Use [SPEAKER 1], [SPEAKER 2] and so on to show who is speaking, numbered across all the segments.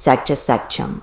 [SPEAKER 1] Sectum.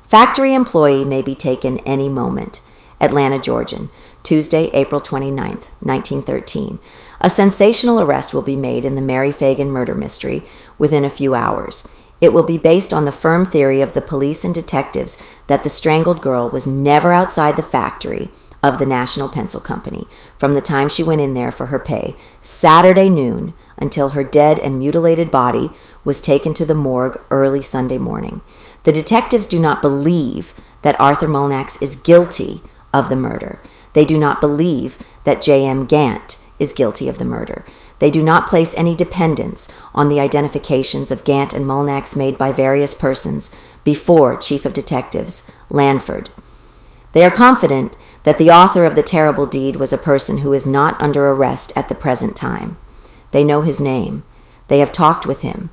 [SPEAKER 1] Factory employee may be taken any moment. Atlanta Georgian, Tuesday, April 29th, 1913. A sensational arrest will be made in the Mary Phagan murder mystery within a few hours. It will be based on the firm theory of the police and detectives that the strangled girl was never outside the factory of the National Pencil Company from the time she went in there for her pay, Saturday noon, until her dead and mutilated body was taken to the morgue early Sunday morning. The detectives do not believe that Arthur Molnax is guilty of the murder. They do not believe that J.M. Gant is guilty of the murder. They do not place any dependence on the identifications of Gant and Molnax made by various persons before Chief of Detectives Lanford. They are confident that the author of the terrible deed was a person who is not under arrest at the present time. They know his name. They have talked with him.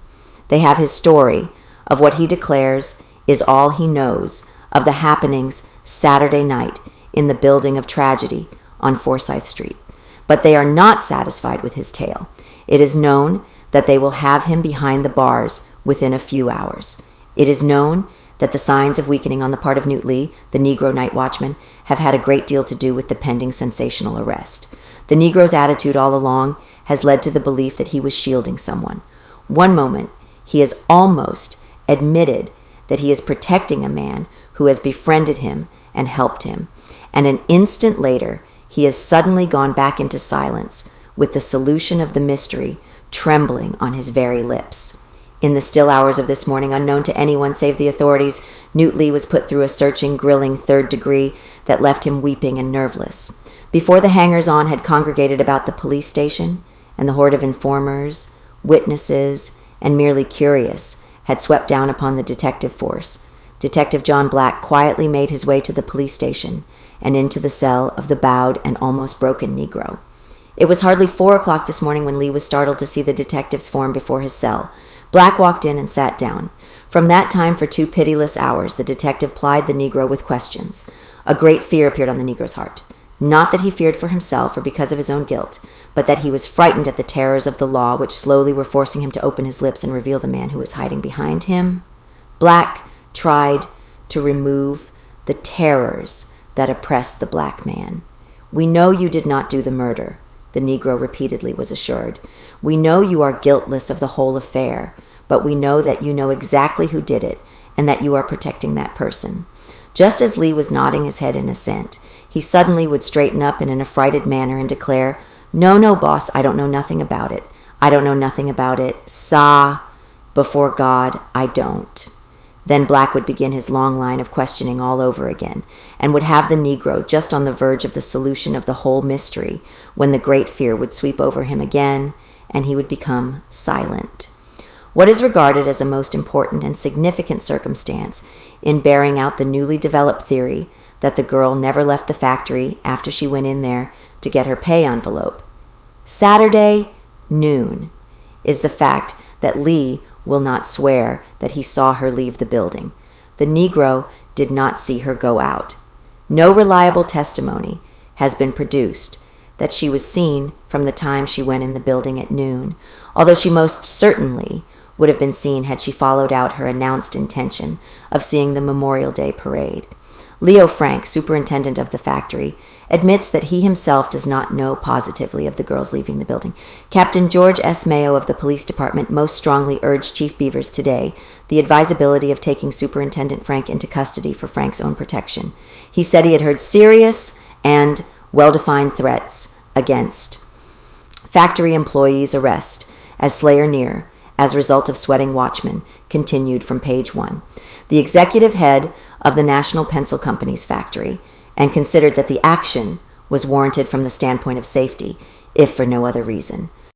[SPEAKER 1] They have his story of what he declares is all he knows of the happenings Saturday night in the building of tragedy on Forsyth Street. But they are not satisfied with his tale. It is known that they will have him behind the bars within a few hours. It is known that the signs of weakening on the part of Newt Lee, the Negro night watchman, have had a great deal to do with the pending sensational arrest. The Negro's attitude all along has led to the belief that he was shielding someone. One moment, he has almost admitted that he is protecting a man who has befriended him and helped him, and an instant later, he has suddenly gone back into silence, with the solution of the mystery trembling on his very lips. In the still hours of this morning, unknown to anyone save the authorities, Newt Lee was put through a searching, grilling third degree that left him weeping and nerveless. Before the hangers-on had congregated about the police station, and the horde of informers, witnesses, and merely curious had swept down upon the detective force, Detective John Black quietly made his way to the police station and into the cell of the bowed and almost broken Negro. It was hardly 4 o'clock this morning when Lee was startled to see the detective's form before his cell. Black walked in and sat down. From that time for 2 pitiless hours, the detective plied the Negro with questions. A great fear appeared on the Negro's heart. Not that he feared for himself or because of his own guilt, but that he was frightened at the terrors of the law which slowly were forcing him to open his lips and reveal the man who was hiding behind him. Black tried to remove the terrors that oppressed the black man. "We know you did not do the murder," the Negro repeatedly was assured. "We know you are guiltless of the whole affair, but we know that you know exactly who did it and that you are protecting that person." Just as Lee was nodding his head in assent, he suddenly would straighten up in an affrighted manner and declare, No, boss, I don't know nothing about it. I don't know nothing about it. Before God, I don't." Then Black would begin his long line of questioning all over again, and would have the Negro just on the verge of the solution of the whole mystery, when the great fear would sweep over him again, and he would become silent. What is regarded as a most important and significant circumstance in bearing out the newly developed theory that the girl never left the factory after she went in there to get her pay envelope, Saturday noon, is the fact that Lee will not swear that he saw her leave the building. The Negro did not see her go out. No reliable testimony has been produced that she was seen from the time she went in the building at noon, although she most certainly would have been seen had she followed out her announced intention of seeing the Memorial Day parade. Leo Frank, superintendent of the factory, admits that he himself does not know positively of the girls leaving the building. Captain George S. Mayo of the police department most strongly urged Chief Beavers today the advisability of taking Superintendent Frank into custody for Frank's own protection. He said he had heard serious and well-defined threats against factory employees' arrest as slayer near as a result of sweating watchmen, continued from page 1. The executive head of the National Pencil Company's factory, and considered that the action was warranted from the standpoint of safety, if for no other reason.